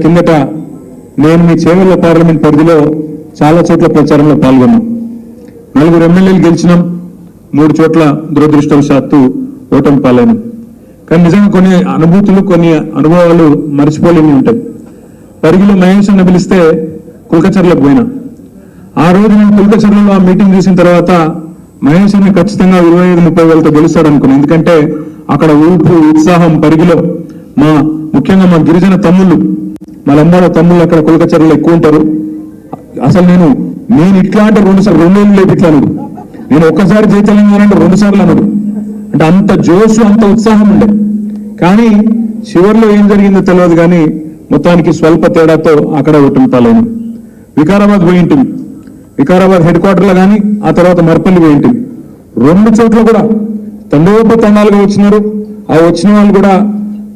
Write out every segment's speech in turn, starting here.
కిందట నేను మీ చేవెళ్ల పార్లమెంట్ పరిధిలో చాలా చోట్ల ప్రచారంలో పాల్గొన్నాం. 4 ఎమ్మెల్యేలు గెలిచినాం, 3 చోట్ల దురదృష్టవశాత్తు ఓటమి పాలైనాం. కానీ నిజంగా కొన్ని అనుభూతులు, కొన్ని అనుభవాలు మర్చిపోలేని ఉంటాయి. పరిగిలో మహేష్ అన్న పిలిస్తే కుల్కచర్లకు పోయినా. ఆ రోజు నేను కుల్కచర్లలో ఆ మీటింగ్ చూసిన తర్వాత మహేష్ అన్న ఖచ్చితంగా 25-30 వేలతో గెలుస్తాడు అనుకున్నాను. ఎందుకంటే అక్కడ ఊపు ఉత్సాహం పరిగిలో ముఖ్యంగా మా గిరిజన తమ్ముళ్ళు, మా లంబాడ తమ్ముళ్ళు అక్కడ కుల్కచర్లలో ఎక్కువ ఉంటారు. అసలు నేను ఇట్లా అంటే 2 ఏళ్ళు లేపు ఇట్లా అనుడు, నేను ఒక్కసారి జై తెలంగాణ అంటే 2 సార్లు అనుడు. అంటే అంత జోషు, అంత ఉత్సాహం ఉండే. కానీ చివరిలో ఏం జరిగిందో తెలియదు. కానీ మొత్తానికి స్వల్ప తేడాతో అక్కడ ఓటమి పాలైన. వికారాబాద్ పోయి ఉంటుంది, వికారాబాద్ హెడ్ క్వార్టర్లో కానీ ఆ తర్వాత మర్పల్లి పోయి ఉంటుంది. 2 చోట్ల కూడా తండోపతండాలుగా వచ్చినారు. ఆ వచ్చిన వాళ్ళు కూడా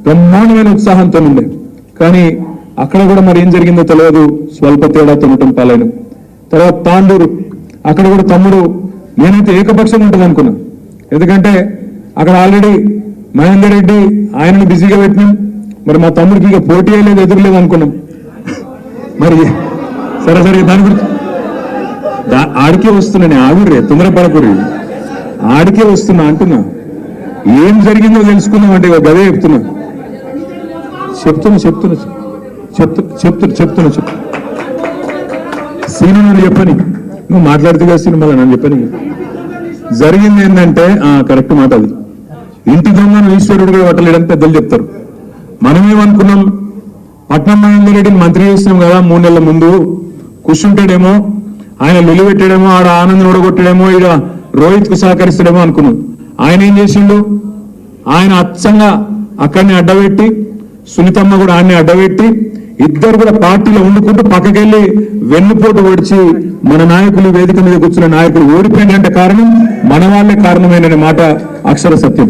బ్రహ్మాండమైన ఉత్సాహంతో ఉండే. కానీ అక్కడ కూడా మరి ఏం జరిగిందో తెలియదు, స్వల్ప తేడాతో ఓటమి పాలైన. తర్వాత తాండూరు, అక్కడ కూడా తమ్ముడు నేనైతే ఏకపక్షంగా ఉంటుంది అనుకున్నా. ఎందుకంటే అక్కడ ఆల్రెడీ మహేందర్ రెడ్డి ఆయనను బిజీగా పెట్టినాం. మరి మా తమ్ముడికి ఇక పోటీ లేదు, ఎదురులేదు అనుకున్నాం. మరి సరే దాని గురించి ఆడికే వస్తున్నాను, ఆగుర్రే, తొందరపడకూరి, ఆడికే వస్తున్నా అంటున్నా. ఏం జరిగిందో తెలుసుకుందాం అంటే గదే చెప్తున్నా సీను నువ్వు చెప్పని, నువ్వు మాట్లాడుతూ కదా సీను, మళ్ళీ నన్ను చెప్పని. జరిగింది ఏంటంటే కరెక్ట్ మాట అది. ఇంటి దొంగను ఈశ్వరుడు కూడా పట్టలేడని పెద్దలు చెప్తారు. మనమేమనుకున్నాం, పట్నం మహేందర్ రెడ్డిని మంత్రి చేసినాం కదా 3 నెలల ముందు, కూర్చుంటాడేమో, ఆయన లొలి పెట్టాడేమో, ఆడ ఆనందం ఓడగొట్టాడేమో, ఈడ రోహిత్ కు సహకరిస్తాడేమో అనుకున్నాం. ఆయన ఏం చేసిండు, ఆయన అచ్చంగా అక్కడిని అడ్డబెట్టి, సునీతమ్మ కూడా ఆయన్ని అడ్డబెట్టి, ఇద్దరు కూడా పార్టీలో ఉండుకుంటూ పక్కకెళ్ళి వెన్నుపోటు ఓడిచి మన నాయకులు, వేదిక మీద కూర్చున్న నాయకులు ఓడిపోయిందంటే కారణం మన వాళ్ళే కారణమైన మాట అక్షర సత్యం.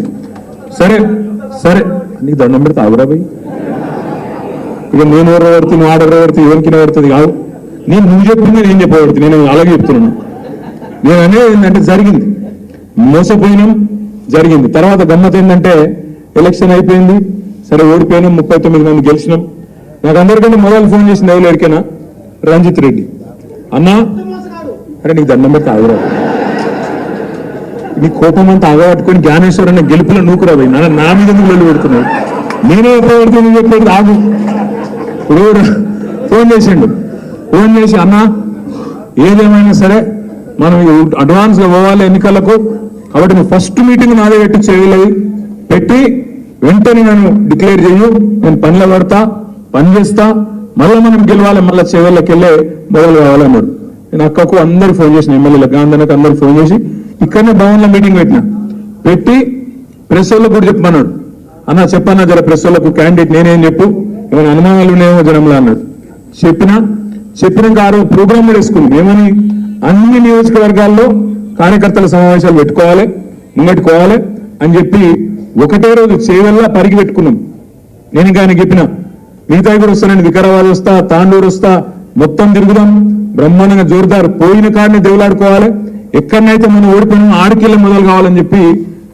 సరే నీకు దండం పెడితే ఆగురాబోయి, ఇక నేను ఎవరు నువ్వు ఆడెవరు ఎవరికి పడుతుంది కాదు. నువ్వు చెప్పింది నేను చెప్పబడుతుంది, నేను అలాగే చెప్తున్నాను. నేను అనేది ఏంటంటే జరిగింది, మోసపోయినాం, జరిగింది. తర్వాత గమ్మత్ ఏంటంటే ఎలక్షన్ అయిపోయింది, సరే ఓడిపోయినాం, 39 మంది గెలిచినాం. నాకు అందరికంటే మొదలు ఫోన్ చేసింది ఎవరు ఎరికైనా, రంజిత్ రెడ్డి అన్నా, అరే నీకు దండం పెడితే ఆగురా, నీ కోపం అంతా ఆగబట్టుకొని జ్ఞానేశ్వర్ అన్న గెలుపులో నూకురాబోయి నా మీద వెళ్ళి పెడుతున్నావు. నేనే ఎప్పుడు నువ్వు చెప్పేది ఆగు. ఇప్పుడు ఫోన్ చేసి అన్నా ఏదేమైనా సరే మనం అడ్వాన్స్గా పోవాలి ఎన్నికలకు, కాబట్టి నువ్వు ఫస్ట్ మీటింగ్ నాదే పెట్టి పెట్టి వెంటనే నన్ను డిక్లేర్ చేయు, నేను పనిలో పడతా, పని చేస్తా, మళ్ళీ మనం గెలవాలి, మళ్ళీ చెవుల్లోకి వెళ్ళే మొదలు కావాలన్నాడు. నేను అక్కకు అందరు ఫోన్ చేసిన, ఎమ్మెల్యేలకు గాంధీకి అందరు ఫోన్ చేసి ఇక్కడనే భవన్లో మీటింగ్ పెట్టి ప్రెస్ వాళ్ళకు కూడా చెప్పమన్నాడు. అన్న చెప్పన్నా జర ప్రెస్ వాళ్ళకు క్యాండిడేట్ నేనేం చెప్పు, ఏమైనా అనుమానాలు ఉన్నాయేమో జనంలో అన్నాడు. చెప్పినాక ఆ రోజు ప్రోగ్రామ్ కూడా వేసుకున్నాం. ఏమని, అన్ని నియోజకవర్గాల్లో కార్యకర్తల సమావేశాలు ముంగట్టుకోవాలి అని చెప్పి ఒకటే రోజు చేవెళ్ళ పరిగి పెట్టుకున్నాం. నేను ఇంకా ఆయన చెప్పిన మిగతా కూడా వస్తానండి, వికారాబాద్ వస్తా, తాండూరు వస్తా, మొత్తం తిరుగుదాం, బ్రహ్మాండంగా జోరుదారు పోయిన కాడిని దేవులాడుకోవాలి, ఎక్కడనైతే మనం ఓడిపోయినా ఆడికెళ్ళి మొదలు కావాలని చెప్పి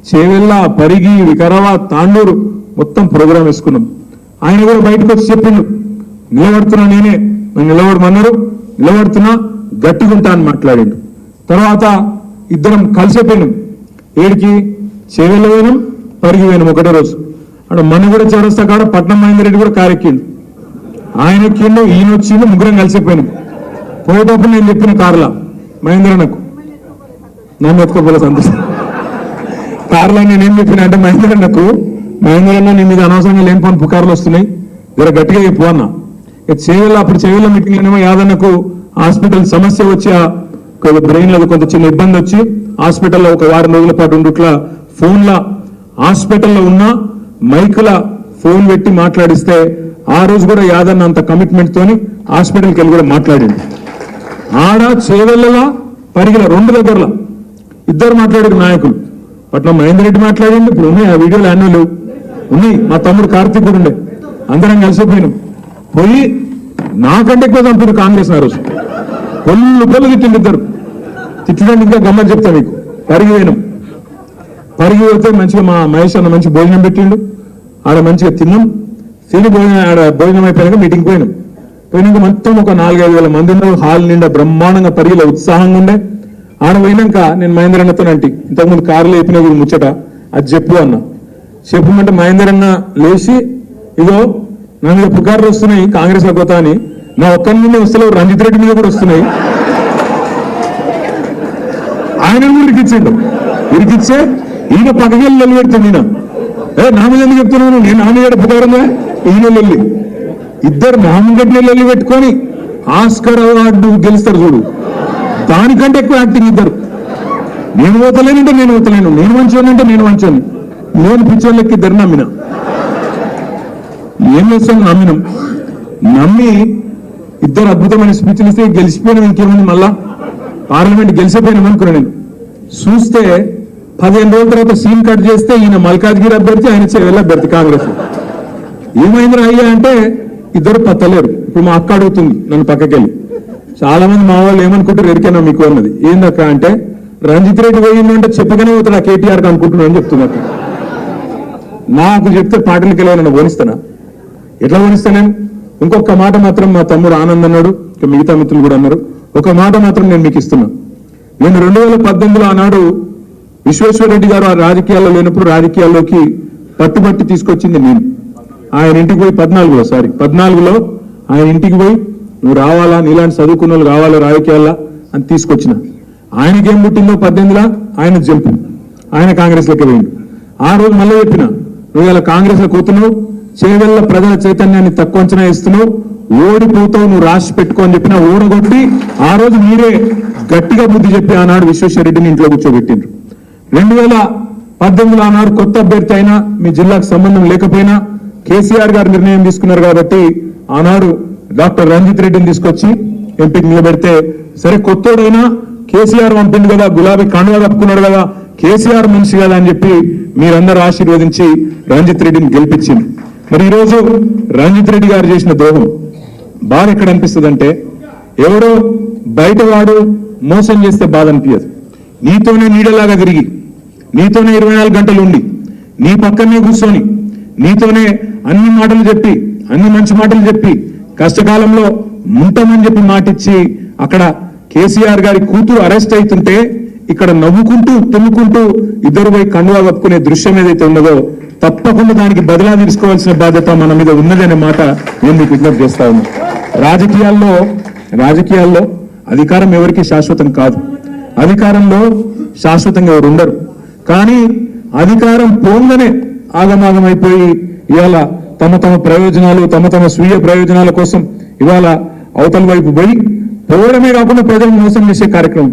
చేవెళ్ళ, పరిగి, వికారాబాద్, తాండూరు మొత్తం ప్రోగ్రాం వేసుకున్నాం. ఆయన కూడా బయటకు వచ్చి చెప్పిండు, నిలబడుతున్నా నేనే, నన్ను నిలబడమన్నారు, నిలబడుతున్నా, గట్టిగుంటా అని మాట్లాడిండు. తర్వాత ఇద్దరం కలిసిపోయినాం. ఏడికి చేవెళ్ళ పోయినాం, పరిగి పోయినాం ఒకటే రోజు. అక్కడ మన కూడా చౌరస్తా కాడ పట్నం మహేందర్ రెడ్డి కూడా కారెక్కిండు, ఆయన ఎక్కిండు, ఈయన వచ్చిండు, ముగ్గురం కలిసిపోయినాం. పోయేటప్పుడు నేను చెప్పిన కారులా మహేంద్రన్నకు, నన్ను ఎత్తుకోపోలే సంతోషం. కారులో నేనేం చెప్పిన అంటే మహేంద్రన్న నీ మీద అనవసరంగా లేని పని పుకార్లు వస్తున్నాయి, జర గట్టిగా చెప్పు అన్నా. అప్పుడు చేవెళ్ళ మీటింగ్ లోనేమో యాదన్నకు హాస్పిటల్ సమస్య వచ్చి బ్రెయిన్ లో కొంత చిన్న ఇబ్బంది వచ్చి హాస్పిటల్లో ఒక 1 వారం రోజుల పాటు ఉండుట్లా ఫోన్లా హాస్పిటల్లో ఉన్న మైకుల ఫోన్ పెట్టి మాట్లాడిస్తే ఆ రోజు కూడా యాదన్న అంత కమిట్మెంట్ తోని హాస్పిటల్కి వెళ్ళి కూడా మాట్లాడింది. ఆడ చేవెళ్ళలా పరిగిల 2 దగ్గరలో ఇద్దరు మాట్లాడారు నాయకులు. పట్నం మహేందర్ రెడ్డి మాట్లాడింది, ఇప్పుడు ఉన్నాయి ఆ వీడియోలు అన్నీ లేవు, ఉన్నాయి. మా తమ్ముడు కార్తీక్ కూడా ఉండే, అందరం కలిసిపోయినాం. పోయి నాకంటే ఎక్కువ చంపారు కాంగ్రెస్ ఆ రోజు, పొల్లు తిట్టింది ఇద్దరు. తిట్టడానికి ఇంకా గమ్మని చెప్తా మీకు. పరిగి పోతే మంచిగా మా మహేష్ అన్న మంచి భోజనం పెట్టిండు, ఆడ మంచిగా తిన్నాం. తిని భోజనం అయిపోయాక మీటింగ్ పోయినాక మొత్తం ఒక 4-5 వేల మంది ఉన్నారు. హాల్ నిండా బ్రహ్మాండంగా పరిగిల ఉత్సాహంగా ఉండే. ఆడ పోయినాక నేను మహేందర్ అన్నతో అంటి ఇంతకుముందు కారులో అయిపోయినా కూడా ముచ్చట అది చెప్పు అన్న. చెప్పమంటే మహేందర్ అన్న లేచి ఇదో నా మీద పుకార్లు వస్తున్నాయి కాంగ్రెస్ లో కొత్త అని, నా ఒక్కరి మీద వస్తలేవు రంజిత్ రెడ్డి మీద కూడా వస్తున్నాయి. ఆయన కూడా ఇరికిచ్చే ఈయన పక్కకెళ్ళి లొల్లి పెడుతుంది. ఈయన నా మీద ఎందుకు చెప్తున్నాను, నేను నా మీద పుకారంగా ఈయన లొల్లి. ఇద్దరు నామగడ్డని లొల్లి పెట్టుకొని ఆస్కర్ అవార్డు గెలుస్తారు చూడు, దానికంటే ఎక్కువ యాక్టింగ్ ఇద్దరు. నేను పోతలేనంటే నేను పోతలేను, నేను మంచోనంటే నేను మంచోని, నేను పిచ్చోళ్ళకి ఇద్దరు నమ్మిన. ఏం చేస్తాను నమ్మి ఇద్దరు అద్భుతమైన స్పీచ్లు ఇస్తే గెలిచిపోయినాం. ఇంకేముంది మళ్ళా పార్లమెంట్ గెలిచిపోయినాం అనుకున్నాను. నేను చూస్తే 15 రోజుల తర్వాత సీన్ కట్ చేస్తే ఈయన మల్కాజ్గిరి అభ్యర్థి, ఆయన చెవెళ్ళ అభ్యర్థి కాంగ్రెస్. ఏమైందిరా అయ్యా అంటే ఇద్దరు పత్తలేరు. ఇప్పుడు మా అక్క అడుగుతుంది నన్ను పక్కకెళ్ళి, చాలా మంది మా వాళ్ళు ఏమనుకుంటారు ఎరికైనా మీకు అన్నది ఏందక్క అంటే, రంజిత్ రెడ్డి పోయిందంటే చెప్పగానే పోతాడు ఆ కేటీఆర్కి అనుకుంటున్నాను అని చెప్తున్నా. నాకు చెప్తే పార్టీలకి వెళ్ళి నన్ను పోనిస్తానా? ఎట్లా పోనిస్తా నేను? ఇంకొక మాట మాత్రం మా తమ్ముడు ఆనంద్ అన్నాడు, ఇక మిగతా మిత్రులు కూడా అన్నారు, ఒక మాట మాత్రం నేను మీకు ఇస్తున్నా. నేను 2018లో ఆనాడు విశ్వేశ్వరరెడ్డి గారు ఆ రాజకీయాల్లో లేనప్పుడు రాజకీయాల్లోకి పట్టుబట్టి తీసుకొచ్చింది నేను. ఆయన ఇంటికి పోయి 14లో ఆయన ఇంటికి పోయి నువ్వు రావాలా, నీలాంటి చదువుకున్న వాళ్ళు రావాలా రాజకీయాల్లో అని తీసుకొచ్చిన. ఆయనకేం పుట్టిందో 18లో ఆయన జంపు, ఆయన కాంగ్రెస్లోకి పోయింది. ఆ రోజు మళ్ళీ చెప్పిన, నువ్వు ఇలా కాంగ్రెస్లో కూతున్నావు, చేవెళ్ళ ప్రజల చైతన్యాన్ని తక్కువ అంచనా ఇస్తున్నావు, ఓడిపోతావు, నువ్వు రాసి పెట్టుకో అని చెప్పిన. ఓడగొట్టి ఆ రోజు మీరే గట్టిగా బుద్ధి చెప్పి ఆనాడు విశ్వేశ్వరరెడ్డిని ఇంట్లో కూర్చోబెట్టిండ్రు. 2018లో ఆనాడు కొత్త అభ్యర్థి అయినా మీ జిల్లాకు సంబంధం లేకపోయినా కేసీఆర్ గారు నిర్ణయం తీసుకున్నారు కాబట్టి ఆనాడు డాక్టర్ రంజిత్ రెడ్డిని తీసుకొచ్చి ఎంపీకి నిలబెడితే, సరే కొత్తోడైనా కేసీఆర్ పంపింది కదా, గులాబీ కండువా కప్పుకున్నాడు కదా, కేసీఆర్ మనిషి కదా అని చెప్పి మీరందరూ ఆశీర్వదించి రంజిత్ రెడ్డిని గెలిపించింది. మరి ఈరోజు రంజిత్ రెడ్డి గారు చేసిన ద్రోహం బాధ ఎక్కడ అనిపిస్తుంది అంటే, ఎవరో బయటవాడు మోసం చేస్తే బాధ అనిపించదు. నీతోనే నీడలాగా తిరిగి, నీతోనే 24 గంటలు ఉండి, నీ పక్కనే కూర్చొని, నీతోనే అన్ని మాటలు చెప్పి, అన్ని మంచి మాటలు చెప్పి, కష్టకాలంలో ఉంటామని చెప్పి మాటిచ్చి అక్కడ కేసీఆర్ గారి కూతురు అరెస్ట్ అవుతుంటే ఇక్కడ నవ్వుకుంటూ తుమ్ముకుంటూ ఇద్దరు పోయి కండువా కప్పుకునే దృశ్యం ఏదైతే ఉన్నదో తప్పకుండా దానికి బదిలా తీసుకోవాల్సిన బాధ్యత మన మీద ఉన్నదనే మాట నేను మీకు విజ్ఞప్తి చేస్తా ఉన్నా. రాజకీయాల్లో అధికారం ఎవరికి శాశ్వతం కాదు, అధికారంలో శాశ్వతంగా ఎవరు ఉండరు. కానీ అధికారం పోంగానే ఆగమాగమైపోయి ఇవాళ తమ ప్రయోజనాలు, తమ స్వీయ ప్రయోజనాల కోసం ఇవాళ అవతల వైపు పోయి పోవడమే కాకుండా ప్రజలను మోసం చేసే కార్యక్రమం.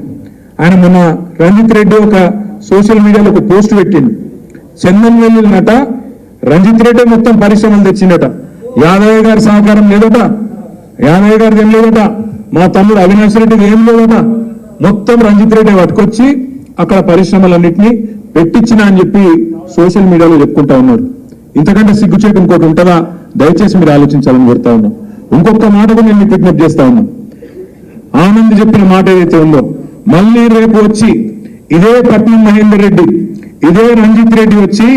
ఆయన మొన్న రంజిత్ రెడ్డి ఒక సోషల్ మీడియాలో ఒక పోస్ట్ పెట్టిండు. చందన్ వెళ్ళినట రంజిత్ రెడ్డి మొత్తం పరిశ్రమలు తెచ్చిండట, యాదయ్య గారి సహకారం లేదట, యాదయ్య గారిది ఏం లేదట, మా తమ్ముడు అవినాష్ రెడ్డిది ఏం లేదట, మొత్తం రంజిత్ రెడ్డి పట్టుకొచ్చి అక్కడ పరిశ్రమలన్నింటినీ పెట్టించిన అని చెప్పి సోషల్ మీడియాలో చెప్పుకుంటా ఉన్నాడు. ఇంతకంటే సిగ్గుచేటు ఇంకోటి ఉంటుందా? దయచేసి మీరు ఆలోచించాలని కోరుతా ఉన్నాం. ఇంకొక మాట కూడా నేను మీకు విజ్ఞప్తి చేస్తా ఉన్నాను. ఆనంద్ చెప్పిన మాట ఏదైతే ఉందో, మళ్ళీ రేపు వచ్చి ఇదే పట్నం మహేందర్ రెడ్డి, ఇదే రంజిత్ రెడ్డి వచ్చి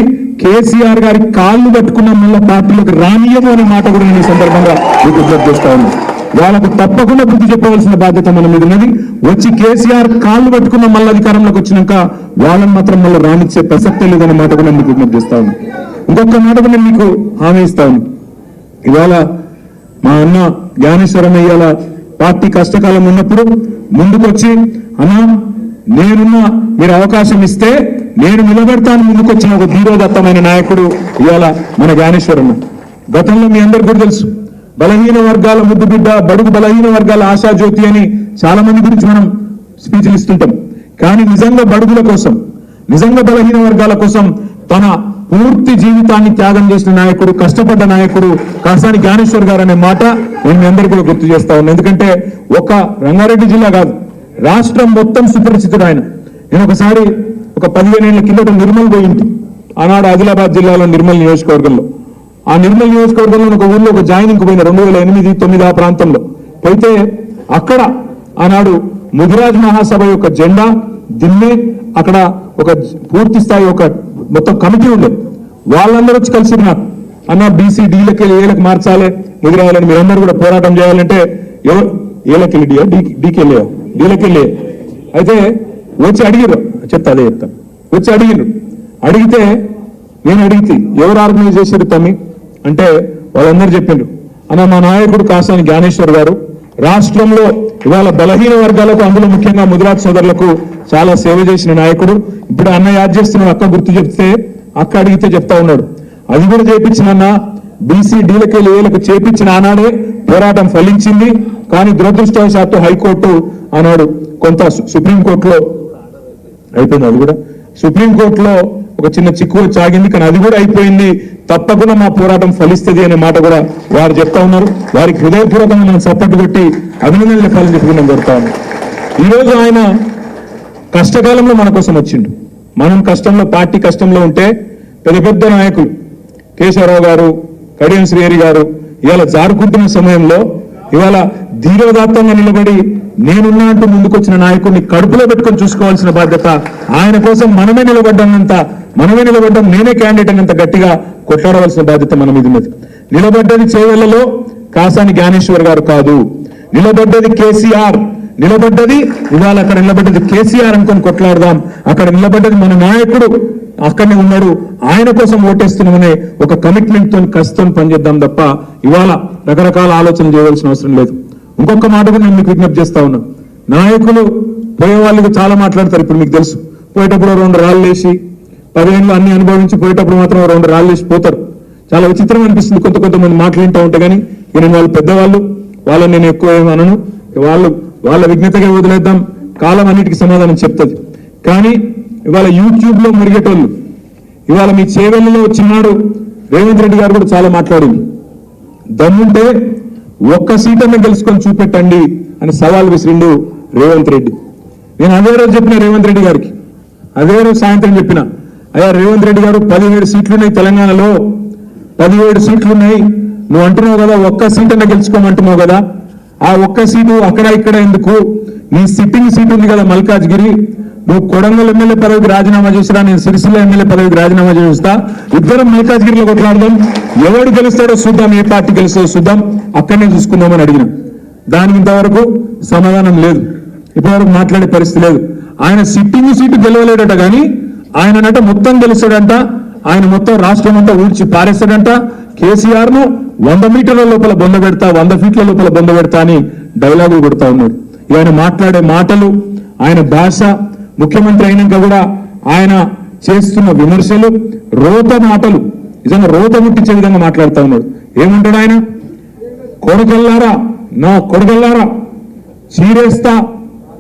కేసీఆర్ గారి కాళ్ళు పట్టుకున్న మళ్ళీ పార్టీలోకి రానియము అనే మాట కూడా నేను ఈ సందర్భంగా మీకు విజ్ఞప్తి చేస్తా ఉన్నాను. వాళ్ళకు తప్పకుండా బుద్ధి చెప్పవలసిన బాధ్యత మన మీద ఉన్నది. వచ్చి కేసీఆర్ కాళ్ళు పట్టుకున్న మళ్ళీ అధికారంలోకి వచ్చినాక వాళ్ళని మాత్రం మళ్ళీ రానిచ్చే ప్రసక్తే లేదనే మాట కూడా మీకు విజ్ఞప్తి చేస్తా ఉన్నాను. ఇంకొక మాట కూడా నేను మీకు హామీ ఇస్తాను. ఇవాళ మా అన్న జ్ఞానేశ్వరం ఇవాళ పార్టీ కష్టకాలం ఉన్నప్పుడు ముందుకొచ్చి, అన్నా నేనున్నా, మీరు అవకాశం ఇస్తే నేను నిలబెడతాను ముందుకొచ్చిన ఒక ధీరోదత్తమైన నాయకుడు ఇవాళ మన జ్ఞానేశ్వరన్న. గతంలో మీ అందరికీ కూడా తెలుసు, బలహీన వర్గాల ముద్దు బిడ్డ, బడుగు బలహీన వర్గాల ఆశాజ్యోతి అని చాలా మంది గురించి మనం స్పీచ్లు ఇస్తుంటాం. కానీ నిజంగా బడుగుల కోసం, నిజంగా బలహీన వర్గాల కోసం తన పూర్తి జీవితాన్ని త్యాగం చేసిన నాయకుడు, కష్టపడ్డ నాయకుడు కాసాని జ్ఞానేశ్వర్ గారు అనే మాట నేను మీ అందరూ కూడా గుర్తు చేస్తా ఉన్నాను. ఎందుకంటే ఒక రంగారెడ్డి జిల్లా కాదు, రాష్ట్రం మొత్తం సుపరిచితుడు ఆయన. నేను ఒకసారి ఒక 15 ఏళ్ల కిందట నిర్మల్ పోయింది, ఆనాడు ఆదిలాబాద్ జిల్లాలో నిర్మల్ నియోజకవర్గంలో. ఆ నిర్మల్ నియోజకవర్గంలో ఒక ఊర్లో ఒక జాయినింగ్ పోయిన 2008-9 ఆ ప్రాంతంలో పోయితే అక్కడ ఆనాడు ముదిరాజ్ మహాసభ యొక్క జెండా దిమ్మే, అక్కడ ఒక పూర్తి స్థాయి ఒక మొత్తం కమిటీ ఉండే, వాళ్ళందరూ వచ్చి కలిసి నాకు అన్న బీసీ డీలకి ఏలకు మార్చాలి, నిధి రావాలని మీరందరూ కూడా పోరాటం చేయాలంటే ఎవరు ఏలకెళ్ళి డీకెళ్ళే డీలకెళ్ళి అయితే వచ్చి అడిగిర్రు, చెప్తా అదే చెప్తాను. వచ్చి అడిగితే నేను అడిగితే ఎవరు ఆర్గనైజ్ చేశారు తమ్మి అంటే వాళ్ళందరూ చెప్పిండ్రు, అన్న మా నాయకుడు కాసాని జ్ఞానేశ్వర్ గారు రాష్ట్రంలో ఇవాళ బలహీన వర్గాలకు, అందులో ముఖ్యంగా ముదిరాజ్ సోదరులకు చాలా సేవ చేసిన నాయకుడు. ఇప్పుడు అన్న యాద్ చేస్తున్నాడు, అక్క గుర్తు చెప్తే అక్క అడిగితే చెప్తా ఉన్నాడు. అది కూడా చేపించిన బీసీ డీలకి ఏలకు చేపించిన ఆనాడే పోరాటం ఫలించింది. కానీ దురదృష్టవశాత్తు హైకోర్టు ఆనాడు కొంత సుప్రీంకోర్టులో అయిపోయింది, అది కూడా సుప్రీంకోర్టులో ఒక చిన్న చిక్కు సాగింది. కానీ అది కూడా అయిపోయింది, తప్పకుండా మా పోరాటం ఫలిస్తుంది అనే మాట కూడా వారు చెప్తా ఉన్నారు. వారికి హృదయపూర్వకంగా మనం సపోర్ట్ కొట్టి అభినందనలు చెప్పాలని చెప్పుకున్నాం జరుగుతా ఉంది. ఈరోజు ఆయన కష్టకాలంలో మన కోసం వచ్చిండు. మనం కష్టంలో, పార్టీ కష్టంలో ఉంటే పెద్ద పెద్ద నాయకులు కేశవరావు గారు, కడియం శ్రీహరి గారు ఇవాళ జారుకుంటున్న సమయంలో ఇవాళ ధీరోదాత్తంగా నిలబడి నేనున్నా అంటూ ముందుకొచ్చిన నాయకుడిని కడుపులో పెట్టుకొని చూసుకోవాల్సిన బాధ్యత ఆయన కోసం మనమే నిలబడ్డం, నేనే క్యాండిడేట్ అన్నంత గట్టిగా కొట్లాడవలసిన బాధ్యత మన మీద ఉన్నది. నిలబడ్డది చేవెళ్లలో కాసాని జ్ఞానేశ్వర్ గారు కాదు, నిలబడ్డది కేసీఆర్, ఇవాళ అక్కడ నిలబడ్డది కేసీఆర్ అనుకొని కొట్లాడదాం. అక్కడ నిలబడ్డది మన నాయకుడు, అక్కడనే ఉన్నాడు, ఆయన కోసం ఓటేస్తున్నామనే ఒక కమిట్మెంట్ తో కష్టం పనిచేద్దాం తప్ప ఇవాళ రకరకాల ఆలోచన చేయవలసిన అవసరం లేదు. ఇంకొక మాట కూడా నేను మీకు విజ్ఞప్తి చేస్తా ఉన్నాను. నాయకులు పోయే వాళ్ళకి చాలా మాట్లాడతారు. ఇప్పుడు మీకు తెలుసు, పోయేటప్పుడు 2 రాళ్ళు వేసి 10 ఏళ్ళు అన్ని అనుభవించి పోయేటప్పుడు మాత్రం 2 రాళ్ళు వేసి పోతారు. చాలా విచిత్రం అనిపిస్తుంది కొంతమంది మాట్లాడుతూ ఉంటే. కానీ నేను వాళ్ళు పెద్దవాళ్ళు, వాళ్ళని నేను ఎక్కువ ఏమనను, వాళ్ళ విజ్ఞతగా వదిలేద్దాం, కాలం అన్నిటికీ సమాధానం చెప్తుంది. కానీ ఇవాళ యూట్యూబ్ లో మురిగేటోళ్ళు, ఇవాళ మీ చేవెళ్ళలో వచ్చినాడు రేవంత్ రెడ్డి గారు కూడా చాలా మాట్లాడింది. దమ్ముంటే ఒక్క సీటన్నా గెలుచుకొని చూపెట్టండి అని సవాల్ విసిరిండు రేవంత్ రెడ్డి. నేను అదే రోజు చెప్పిన రేవంత్ రెడ్డి గారికి, అదే రోజు సాయంత్రం చెప్పిన, అయ్యా రేవంత్ రెడ్డి గారు 17 సీట్లున్నాయి తెలంగాణలో, 17 సీట్లున్నాయి, నువ్వు అంటున్నావు కదా ఒక్క సీటన్నా గెలుచుకోమంటున్నావు కదా, ఆ ఒక్క సీటు అక్కడ ఇక్కడ ఎందుకు, నీ సిట్టింగ్ సీట్ ఉంది కదా మల్కాజ్గిరి, నువ్వు కొడంగల్ ఎమ్మెల్యే పదవికి రాజీనామా చేసినా, నేను సిరిసిల్ల ఎమ్మెల్యే పదవికి రాజీనామా చేస్తా, ఇద్దరం మల్కాజ్గిరిలో కొట్లాడదాం, ఎవడు గెలుస్తాడో చూద్దాం, ఏ పార్టీ గెలుస్తాడో చూద్దాం, అక్కడనే చూసుకుందామని అడిగిన. దానికి ఇంతవరకు సమాధానం లేదు, ఇప్పటివరకు మాట్లాడే పరిస్థితి లేదు. ఆయన సిట్టింగ్ సీటు గెలవలేడట, కానీ ఆయననట మొత్తం గెలుస్తాడంట, ఆయన మొత్తం రాష్ట్రం అంతా ఊడ్చి పారేస్తాడంట, కేసీఆర్ ను 100 మీటర్ల లోపల బొంద పెడతా, 100 ఫీట్ల లోపల బొంద పెడతా అని డైలాగులు కొడతా ఉన్నాడు. ఆయన మాట్లాడే మాటలు, ఆయన భాష, ముఖ్యమంత్రి అయినాక కూడా ఆయన చేస్తున్న విమర్శలు, రోత మాటలు, నిజంగా రోత ముట్టించే విధంగా మాట్లాడుతూ ఉన్నాడు. ఏమంటాడు ఆయన, కొడుకల్లారా, నా కొడుకల్లారా చీరేస్తా,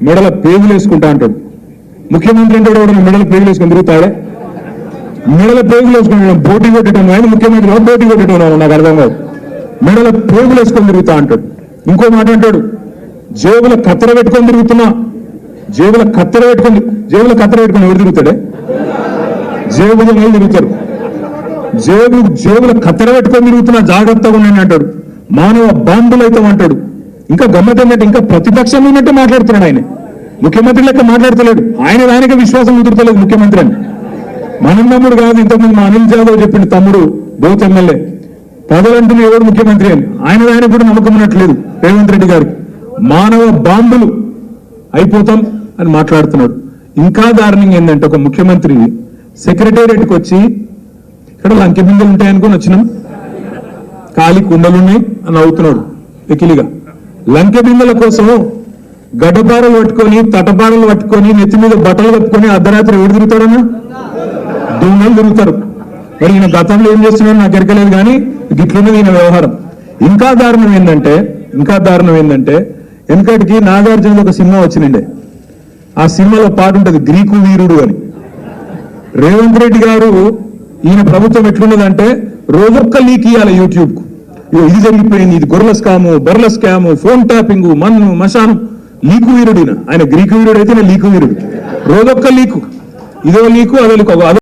మెడల పేగులు వేసుకుంటా అంటాడు. ముఖ్యమంత్రి అంటే కూడా మెడల పేగులు వేసుకొని తిరుగుతాడే, మెడల పేగులు వేసుకుంటాడు. పోటీ కొట్టడం ఆయన ముఖ్యమంత్రి, పోటీ కొట్టడం నాకు అర్థం కాదు, మెడల పేగులు వేసుకొని తిరుగుతా అంటాడు. ఇంకో మాట అంటాడు, జేబుల కత్తెర పెట్టుకొని తిరుగుతున్నా, జేబుల కత్తెర పెట్టుకొని ఎవరు తిరుగుతాడే, జేబులు తిరుగుతారు, జేబుల కత్తెర పెట్టుకొని తిరుగుతున్నా, జాగ్రత్తగా ఉన్నాయని అంటాడు. మానవ బాంబులు అవుతాం అంటాడు. ఇంకా గమ్మత్ ఏంటంటే ఇంకా ప్రతిపక్షంలో ఉన్నట్టే మాట్లాడుతున్నాడు ఆయన, ముఖ్యమంత్రి లెక్క మాట్లాడతలేడు. ఆయనకే విశ్వాసం కుదురుతలేదు ముఖ్యమంత్రి అని. మన తమ్ముడు కాదు, ఇంతకుముందు మా అనిల్ జాదవ్ చెప్పిండు, తమ్ముడు బోత్ ఎమ్మెల్యే పదవంటున్న ఎవరు ముఖ్యమంత్రి అని. ఆయన కూడా నమ్మకం ఉన్నట్లేదు రేవంత్ రెడ్డి గారికి. మానవ బాంబులు అయిపోతాం అని మాట్లాడుతున్నాడు. ఇంకా దారుణంగా ఏంటంటే, ఒక ముఖ్యమంత్రి సెక్రటేరియట్కి వచ్చి ఇక్కడ లంకె బిందెలు ఉంటాయనుకుని వచ్చినాం, ఖాళీ కుండలున్నాయి అని అవుతున్నాడు వెకిలిగా. లంకె బిందెల కోసం గడ్డపారలు పట్టుకొని, తటపారలు పట్టుకొని, నెత్తి మీద బట్టలు కట్టుకొని అర్ధరాత్రి ఎవరు తిరుగుతాడన్నా, దొంగలు తిరుగుతారు. మరి ఈయన గతంలో ఏం చేస్తున్నాడు నాకు ఎరకలేదు, కానీ గిట్లున్నది ఈయన వ్యవహారం. ఇంకా దారుణం ఏంటంటే వెనకటికి నాగార్జున ఒక సినిమా వచ్చినండే, ఆ సినిమాలో పాట ఉంటుంది గ్రీకు వీరుడు అని. రేవంత్ రెడ్డి గారు ఈయన ప్రభుత్వం ఎట్లున్నదంటే రోజొక్క లీక్ ఇవ్వాలి యూట్యూబ్ కు, ఇది జరిగిపోయింది, ఇది గొర్రెల స్కాము, బర్రెల స్కాము, ఫోన్ ట్యాపింగ్, మన్ను మశానం, లీకు వీరుడిన. ఆయన గ్రీకు వీరుడు అయితే లీకు వీరుడు, రోజొక్క లీకు, ఇదో లీకు అదో లీకు.